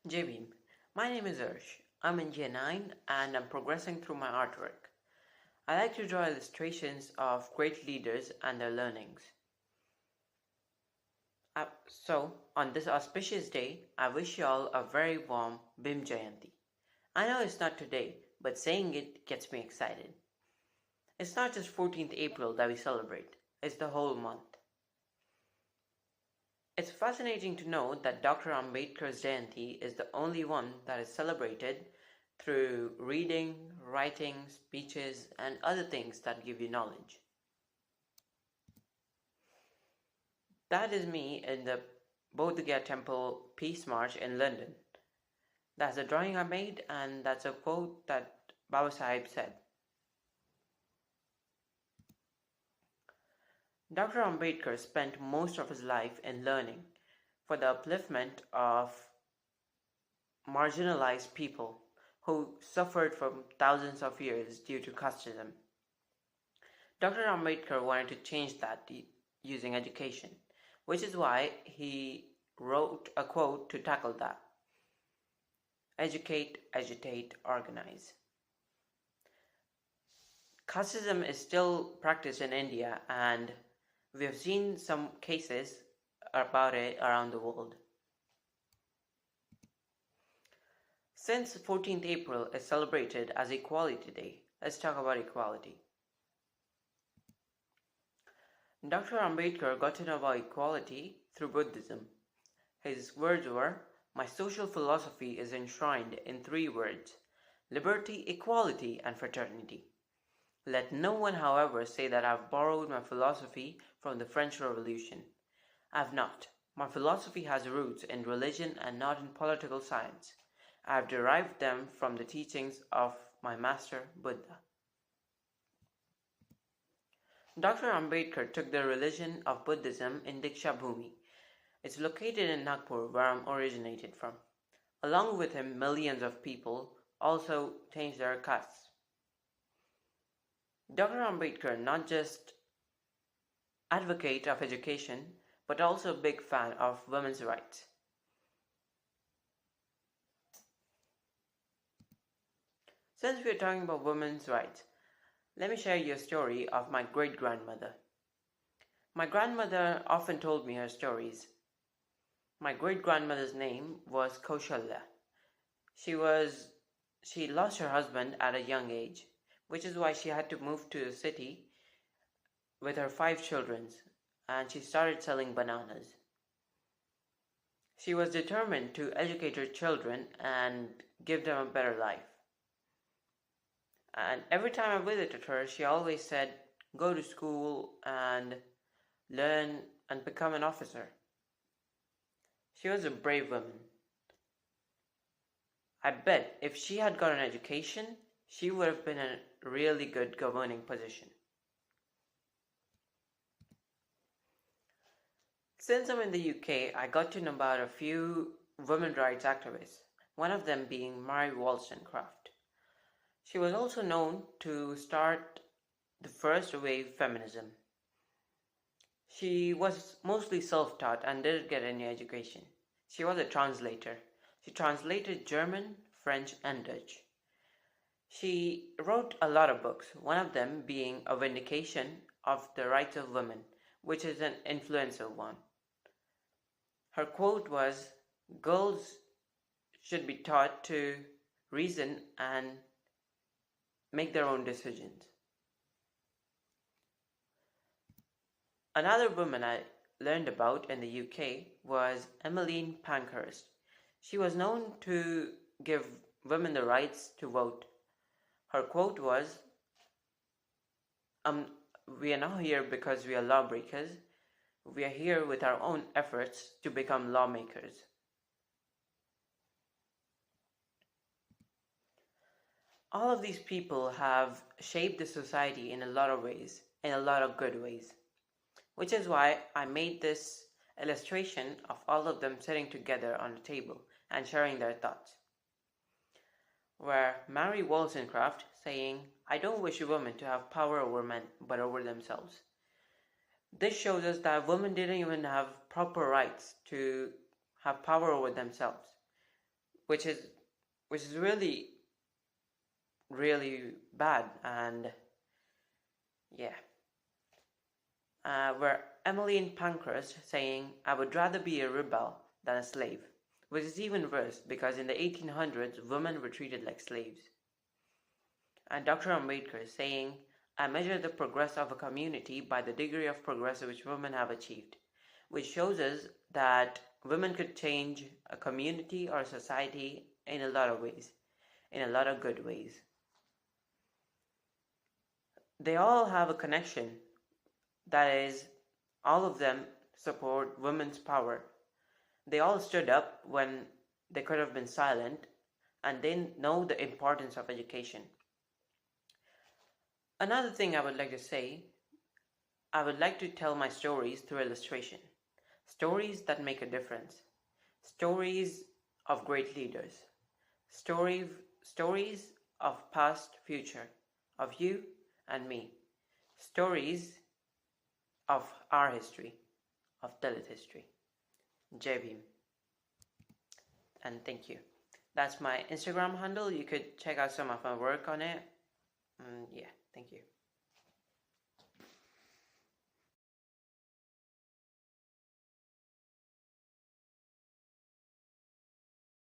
JB, my name is Ursh. I'm in Year 9 and I'm progressing through my artwork. I like to draw illustrations of great leaders and their learnings. So, on this auspicious day, I wish you all a very warm Bhim Jayanti. I know it's not today, but saying it gets me excited. It's not just 14th April that we celebrate, it's the whole month. It's fascinating to know that Dr. Ambedkar's Jayanti is the only one that is celebrated through reading, writing, speeches, and other things that give you knowledge. That is me in the Bodh Gaya Temple Peace March in London. That's a drawing I made, and that's a quote that Babasaheb said. Dr. Ambedkar spent most of his life in learning for the upliftment of marginalized people who suffered for thousands of years due to casteism. Dr. Ambedkar wanted to change that using education, which is why he wrote a quote to tackle that. Educate, agitate, organize. Casteism is still practiced in India, and we have seen some cases about it around the world. Since 14th April is celebrated as Equality Day, let's talk about equality. Dr. Ambedkar got to know about equality through Buddhism. His words were, "My social philosophy is enshrined in 3 words: liberty, equality, and fraternity. Let no one, however, say that I have borrowed my philosophy from the French Revolution. I have not. My philosophy has roots in religion and not in political science. I have derived them from the teachings of my master, Buddha." Dr. Ambedkar took the religion of Buddhism in Diksha Bhumi. It's located in Nagpur, where I'm originated from. Along with him, millions of people also changed their castes. Dr. Ambedkar not just advocate of education, but also a big fan of women's rights. Since we're talking about women's rights, let me share you a story of my great-grandmother. My grandmother often told me her stories. My great-grandmother's name was Kaushalya. She lost her husband at a young age, which is why she had to move to the city with her 5 children, and she started selling bananas. She was determined to educate her children and give them a better life. And every time I visited her, she always said, "Go to school and learn and become an officer." She was a brave woman. I bet if she had got an education, she would have been in a really good governing position. Since I'm in the UK, I got to know about a few women's rights activists, one of them being Mary Wollstonecraft. She was also known to start the first wave feminism. She was mostly self-taught and didn't get any education. She was a translator. She translated German, French, and Dutch. She wrote a lot of books, one of them being A Vindication of the Rights of Women, which is an influential one. Her quote was, "Girls should be taught to reason and make their own decisions." Another woman I learned about in the UK was Emmeline Pankhurst. She was known to give women the rights to vote. Her quote was, "We are not here because we are lawbreakers. We are here with our own efforts to become lawmakers." All of these people have shaped the society in a lot of ways, in a lot of good ways, which is why I made this illustration of all of them sitting together on a table and sharing their thoughts. Where Mary Wollstonecraft saying, "I don't wish women to have power over men, but over themselves." This shows us that women didn't even have proper rights to have power over themselves. which is really bad. And yeah, where Emmeline Pankhurst saying, "I would rather be a rebel than a slave," which is even worse because in the 1800s women were treated like slaves. And Dr. Ambedkar saying, "I measure the progress of a community by the degree of progress which women have achieved," which shows us that women could change a community or a society in a lot of ways, in a lot of good ways. They all have a connection, that is, all of them support women's power. They all stood up when they could have been silent, and they know the importance of education. Another thing I would like to say, I would like to tell my stories through illustration. Stories that make a difference. Stories of great leaders. Stories of past, future, of you and me. Stories of our history, of Dalit history. Jai Bhim. And thank you. That's my Instagram handle. You could check out some of my work on it. Yeah, thank you.